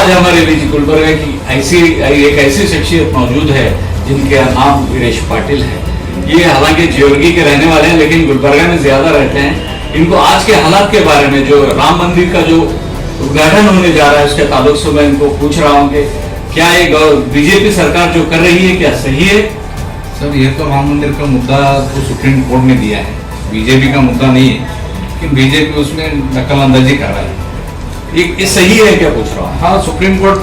आज हमारे बीच गुलबर्गा की एक ऐसी शख्सियत मौजूद है जिनका नाम वीरेश पाटिल है। ये हालांकि ज्योर्गी के रहने वाले हैं लेकिन गुलबर्गा में ज्यादा रहते हैं। इनको आज के हालात के बारे में, जो राम मंदिर का जो उद्घाटन होने जा रहा है उसके ताल्लुक से मैं इनको पूछ रहा हूँ कि क्या ये बीजेपी सरकार जो कर रही है क्या सही है? सर, ये तो राम मंदिर का मुद्दा तो सुप्रीम कोर्ट ने दिया है, बीजेपी का मुद्दा नहीं है, लेकिन बीजेपी उसमें दखलंदाजी कर रहा है। ये सही है क्या पूछ रहा हूँ? हाँ, सुप्रीम कोर्ट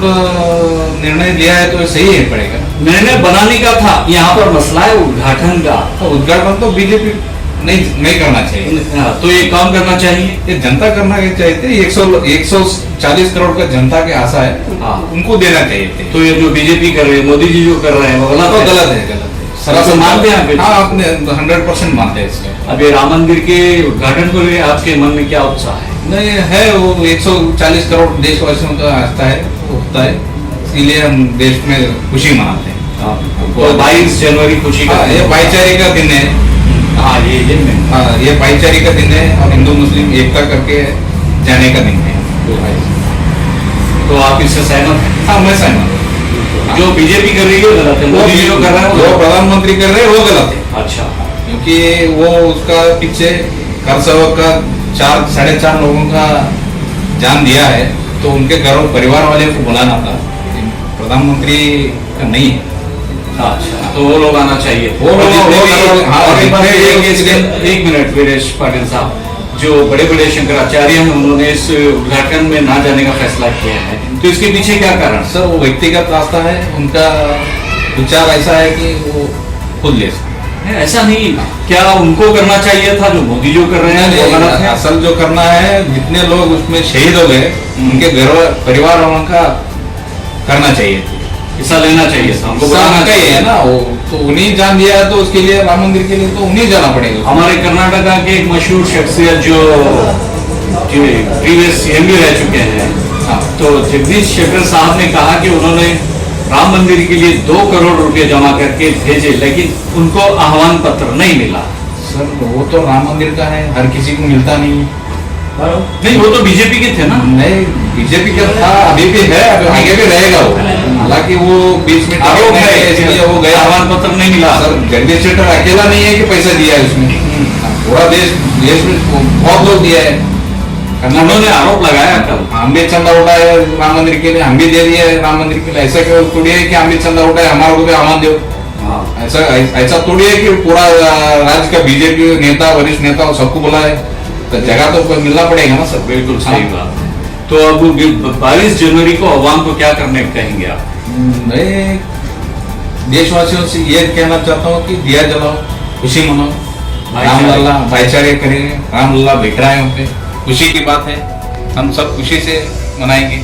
निर्णय लिया है तो ये सही है पड़ेगा। निर्णय बनाने का था, यहाँ पर मसला है उद्घाटन का। तो उद्घाटन तो बीजेपी नहीं करना चाहिए। तो ये काम करना चाहिए, ये जनता करना चाहिए। 140 करोड़ का जनता के आशा है, हाँ, उनको देना चाहिए। तो ये जो बीजेपी कर रही है, मोदी जी जो कर रहे हैं वो गलत है। सरासर मानते हैं आप? हाँ, अपने 100% मानते हैं इसमें। अब ये राम मंदिर के उद्घाटन को लेकर आपके मन में क्या उत्साह है? नहीं है, वो 140 करोड़ देशवासियों का आस्था है, होता है, इसीलिए हम देश में खुशी मनाते हैं। तो 22 जनवरी खुशी का ये भाईचारे का दिन है। हाँ, ये भाईचारे का दिन है और हिंदू मुस्लिम एकता करके जाने का दिन है। तो आप इससे सहमत हैं? हाँ, मैं सहमत हूँ। जो बीजेपी कर रही है गलत है, मोदी जी जो कर रहा है जो प्रधानमंत्री कर रहे हैं वो गलत है। अच्छा, क्योंकि वो उसका पीछे कर सेवक का 4-4.5 लोगों का जान दिया है, तो उनके घर परिवार वाले को बुलाना था, प्रधानमंत्री का नहीं है। अच्छा, तो वो लोग आना चाहिए। एक मिनट वीरेश पाटिल साहब, जो बड़े बड़े शंकराचार्य हैं उन्होंने इस उद्घाटन में ना जाने का फैसला किया है, तो इसके पीछे क्या कारण? सर, वो व्यक्तिगत रास्ता है, उनका विचार ऐसा है कि वो खुद ले सकते हैं। ऐसा नहीं, क्या उनको करना चाहिए था जो मोदी जो कर रहे हैं? असल जो करना है, जितने लोग उसमें शहीद हो गए उनके घर परिवार वालों का करना चाहिए, हिस्सा लेना चाहिए था, हमको बताना चाहिए ना। वो तो उन्हीं जान दिया है, तो उसके लिए राम मंदिर के लिए तो उन्हीं जाना पड़ेगा। हमारे कर्नाटका के एक मशहूर शख्सियत जो प्रीवियस सीएम भी रह चुके हैं, तो जगदीश शेट्टर साहब ने कहा कि उन्होंने राम मंदिर के लिए 2 करोड़ रुपए जमा करके भेजे, लेकिन उनको आह्वान पत्र नहीं मिला। सर, वो तो राम मंदिर का है, हर किसी को मिलता नहीं। नहीं, वो तो बीजेपी के थे ना? नहीं, बीजेपी का था, अभी भी है, आगे भी रहेगा वो। हालांकि वो बीच में आरोप है, इसलिए वो गया, आह्वान पत्र नहीं मिला। सर, जगदीश शेट्टर अकेला नहीं है कि पैसा दिया है उसमें, पूरा देश में बहुत लोग दिया है। उन्होंने आरोप लगाया कल, हम भी चंदा उठाए राम मंदिर के लिए, हम भी दे दिए राम मंदिर के लिए। ऐसा क्यों थोड़ी है कि हम भी चंदा उठाए हमारे को भी आह्वान दो। ऐसा थोड़ी है कि पूरा राज्य का बीजेपी नेता, वरिष्ठ नेता सबको बुलाए, तो जगह तो मिलना पड़ेगा ना सर। बिल्कुल सही बात है। तो अब 22 जनवरी को आवाम को क्या करने कहेंगे आप? मैं देशवासियों से ये कहना चाहता हूँ कि दिया जलाओ, खुशी मनाओ, रामलला भाईचारे करेंगे, रामलला बैठ रहा है वहाँ पे, खुशी की बात है, हम सब खुशी से मनाएंगे।